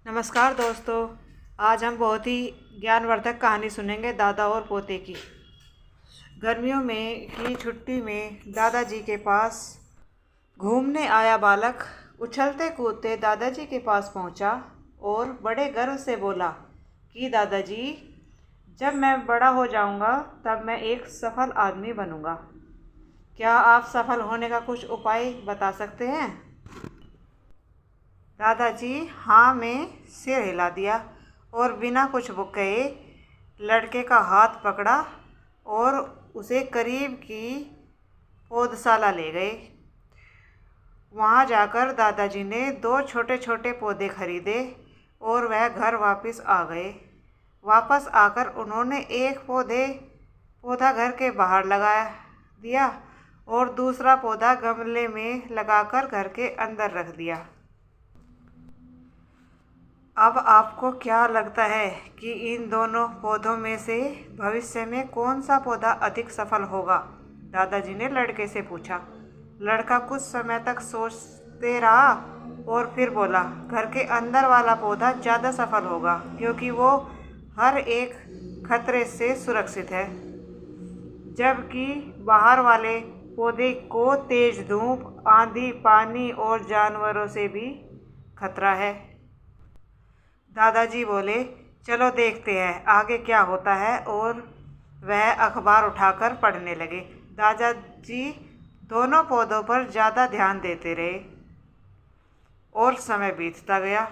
नमस्कार दोस्तों। आज हम बहुत ही ज्ञानवर्धक कहानी सुनेंगे दादा और पोते की। गर्मियों में की छुट्टी में दादाजी के पास घूमने आया बालक उछलते कूदते दादाजी के पास पहुंचा और बड़े गर्व से बोला कि दादाजी, जब मैं बड़ा हो जाऊंगा तब मैं एक सफल आदमी बनूंगा। क्या आप सफल होने का कुछ उपाय बता सकते हैं? दादाजी हाँ में सिर हिला दिया और बिना कुछ कहे लड़के का हाथ पकड़ा और उसे करीब की पौधशाला ले गए। वहाँ जाकर दादाजी ने 2 छोटे छोटे पौधे खरीदे और वह घर वापस आ गए। वापस आकर उन्होंने एक पौधा घर के बाहर लगा दिया और दूसरा पौधा गमले में लगाकर घर के अंदर रख दिया। अब आपको क्या लगता है कि इन दोनों पौधों में से भविष्य में कौन सा पौधा अधिक सफल होगा? दादाजी ने लड़के से पूछा। लड़का कुछ समय तक सोचते रहा और फिर बोला, घर के अंदर वाला पौधा ज़्यादा सफल होगा क्योंकि वो हर एक खतरे से सुरक्षित है, जबकि बाहर वाले पौधे को तेज धूप, आंधी, पानी और जानवरों से भी खतरा है। दादाजी बोले, चलो देखते हैं आगे क्या होता है, और वह अखबार उठाकर पढ़ने लगे। दादाजी दोनों पौधों पर ज़्यादा ध्यान देते रहे और समय बीतता गया।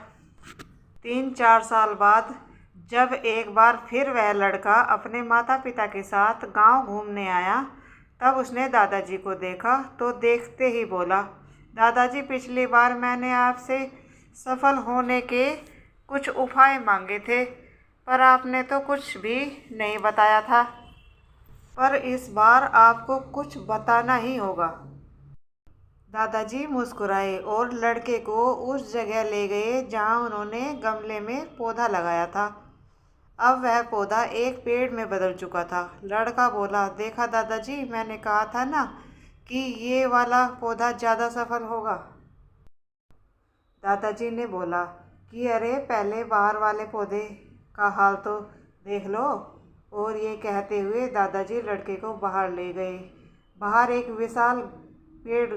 3-4 साल बाद जब एक बार फिर वह लड़का अपने माता पिता के साथ गांव घूमने आया, तब उसने दादाजी को देखा तो देखते ही बोला, दादाजी, पिछली बार मैंने आपसे सफल होने के कुछ उपाय मांगे थे, पर आपने तो कुछ भी नहीं बताया था। पर इस बार आपको कुछ बताना ही होगा। दादाजी मुस्कुराए और लड़के को उस जगह ले गए जहां उन्होंने गमले में पौधा लगाया था। अब वह पौधा एक पेड़ में बदल चुका था। लड़का बोला, देखा दादाजी, मैंने कहा था ना कि ये वाला पौधा ज़्यादा सफल होगा। दादाजी ने बोला कि अरे, पहले बाहर वाले पौधे का हाल तो देख लो। और ये कहते हुए दादाजी लड़के को बाहर ले गए। बाहर एक विशाल पेड़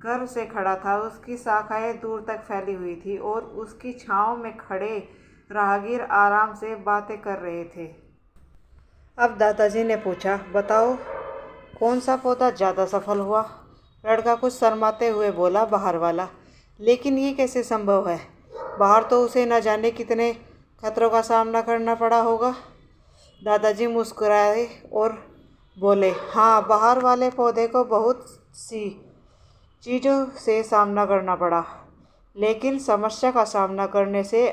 गर्व से खड़ा था। उसकी शाखाएं दूर तक फैली हुई थी और उसकी छांव में खड़े राहगीर आराम से बातें कर रहे थे। अब दादाजी ने पूछा, बताओ कौन सा पौधा ज़्यादा सफल हुआ? लड़का कुछ शर्माते हुए बोला, बाहर वाला। लेकिन ये कैसे संभव है? बाहर तो उसे न जाने कितने खतरों का सामना करना पड़ा होगा। दादाजी मुस्कुराए और बोले, हाँ, बाहर वाले पौधे को बहुत सी चीज़ों से सामना करना पड़ा, लेकिन समस्या का सामना करने से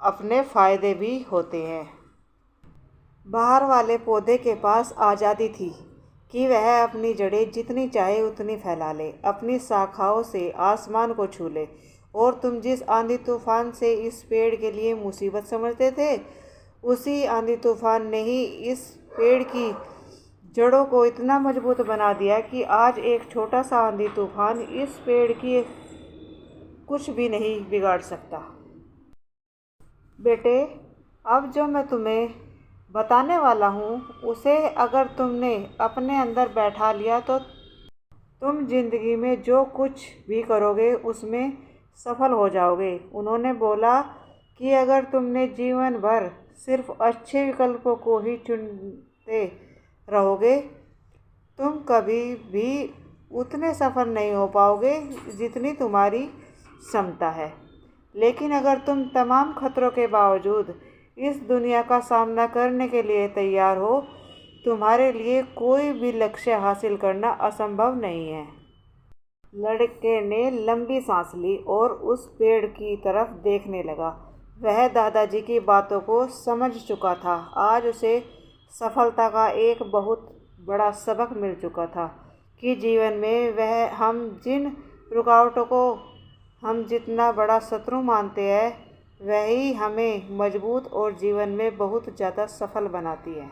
अपने फ़ायदे भी होते हैं। बाहर वाले पौधे के पास आज़ादी थी कि वह अपनी जड़ें जितनी चाहे उतनी फैला ले, अपनी शाखाओं से आसमान को छू ले। और तुम जिस आंधी तूफान से इस पेड़ के लिए मुसीबत समझते थे, उसी आंधी तूफान ने ही इस पेड़ की जड़ों को इतना मजबूत बना दिया कि आज एक छोटा सा आंधी तूफान इस पेड़ की कुछ भी नहीं बिगाड़ सकता। बेटे, अब जो मैं तुम्हें बताने वाला हूँ, उसे अगर तुमने अपने अंदर बैठा लिया तो तुम जिंदगी में जो कुछ भी करोगे उसमें सफल हो जाओगे। उन्होंने बोला कि अगर तुमने जीवन भर सिर्फ अच्छे विकल्पों को ही चुनते रहोगे, तुम कभी भी उतने सफल नहीं हो पाओगे जितनी तुम्हारी क्षमता है। लेकिन अगर तुम तमाम खतरों के बावजूद इस दुनिया का सामना करने के लिए तैयार हो, तुम्हारे लिए कोई भी लक्ष्य हासिल करना असंभव नहीं है। लड़के ने लंबी सांस ली और उस पेड़ की तरफ देखने लगा। वह दादाजी की बातों को समझ चुका था। आज उसे सफलता का एक बहुत बड़ा सबक मिल चुका था कि जीवन में हम जिन रुकावटों को हम जितना बड़ा शत्रु मानते हैं, वही हमें मजबूत और जीवन में बहुत ज़्यादा सफल बनाती है।